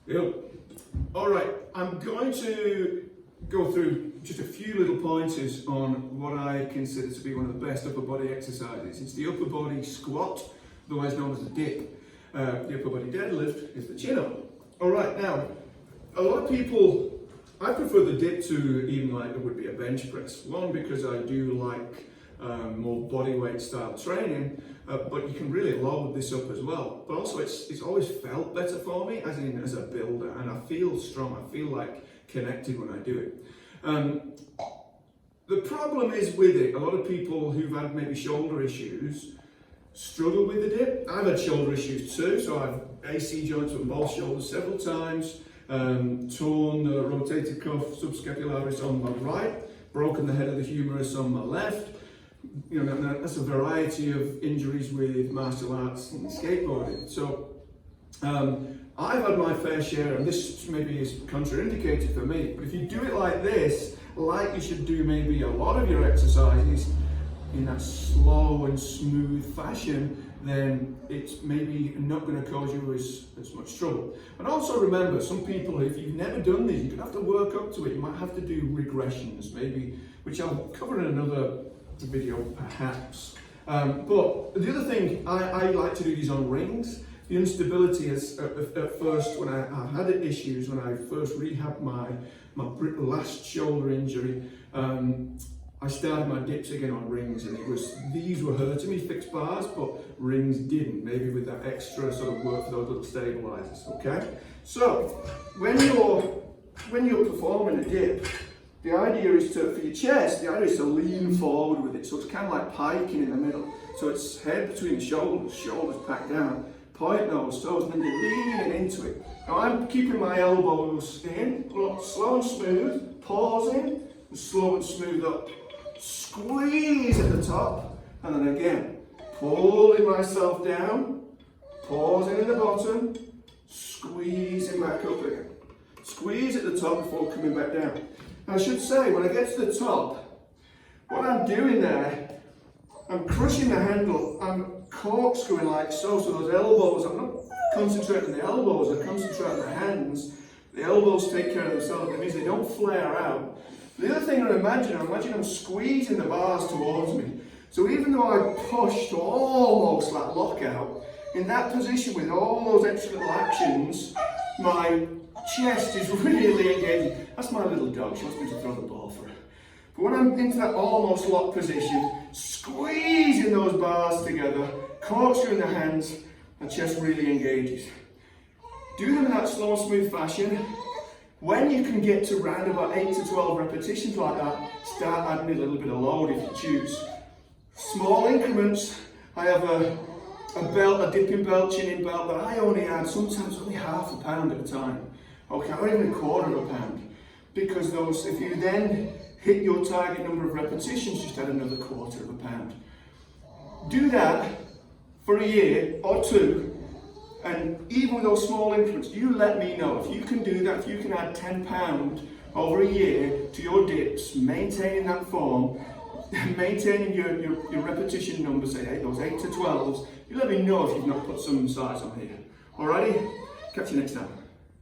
Yep. All right, I'm going to go through just a few little pointers on what I consider to be one of the best upper body exercises. It's the upper body squat, otherwise known as the dip. The upper body deadlift is the chin up. All right, now, a lot of people, I prefer the dip to even like it would be a bench press. One, because I do like more body weight style training, but you can really load this up as well. But also it's always felt better for me as a builder, and I feel strong, I feel like connected when I do it. The problem is with it, a lot of people who've had maybe shoulder issues struggle with the dip. I've had shoulder issues too, so I've AC joints on both shoulders several times, torn the rotator cuff subscapularis on my right, broken the head of the humerus on my left. You know, that's a variety of injuries with martial arts and skateboarding. So I've had my fair share, and this maybe is contraindicated for me, but if you do it like this, like you should do maybe a lot of your exercises in that slow and smooth fashion, then it's maybe not going to cause you as much trouble. And also remember, some people, if you've never done these, you're going to have to work up to it. You might have to do regressions, maybe, which I'll cover in another video perhaps. But the other thing, I like to do these on rings. The instability is at first, when I had issues, when I first rehabbed my last shoulder injury, I started my dips again on rings, and these were hurting me, fixed bars, but rings didn't, maybe with that extra sort of work for those little stabilizers, okay? So, when you're performing a dip, the idea is for your chest, the idea is to lean forward with it. So it's kind of like piking in the middle. So it's head between the shoulders packed down, point those toes, and then you're leaning into it. Now I'm keeping my elbows in, slow and smooth, pausing, and slow and smooth up. Squeeze at the top, and then again, pulling myself down, pausing in the bottom, squeezing back up again. Squeeze at the top before coming back down. I should say, when I get to the top, what I'm doing there, I'm crushing the handle, I'm corkscrewing like so those elbows, I'm not concentrating on the elbows, I'm concentrating on the hands. The elbows take care of themselves, that means they don't flare out. The other thing I'm imagining I'm squeezing the bars towards me. So even though I push to almost like lockout, in that position with all those extra little actions, my chest is really engaging. That's my little dog, she wants me to throw the ball for her. But when I'm into that almost locked position, squeezing those bars together, corkscrewing the hands, the chest really engages. Do them in that slow, smooth fashion. When you can get to around about 8 to 12 repetitions like that, start adding a little bit of load if you choose. Small increments. I have a belt, a dipping belt, chin-in belt, but I only add sometimes only half a pound at a time. Okay, or even a quarter of a pound. Because if you then hit your target number of repetitions, just add another quarter of a pound. Do that for a year or two, and even with those small increments, you let me know. If you can do that, if you can add 10 pounds over a year to your dips, maintaining that form, maintaining your repetition numbers, say those 8 to 12s, you let me know if you've not put some size on here. Alrighty? Catch you next time.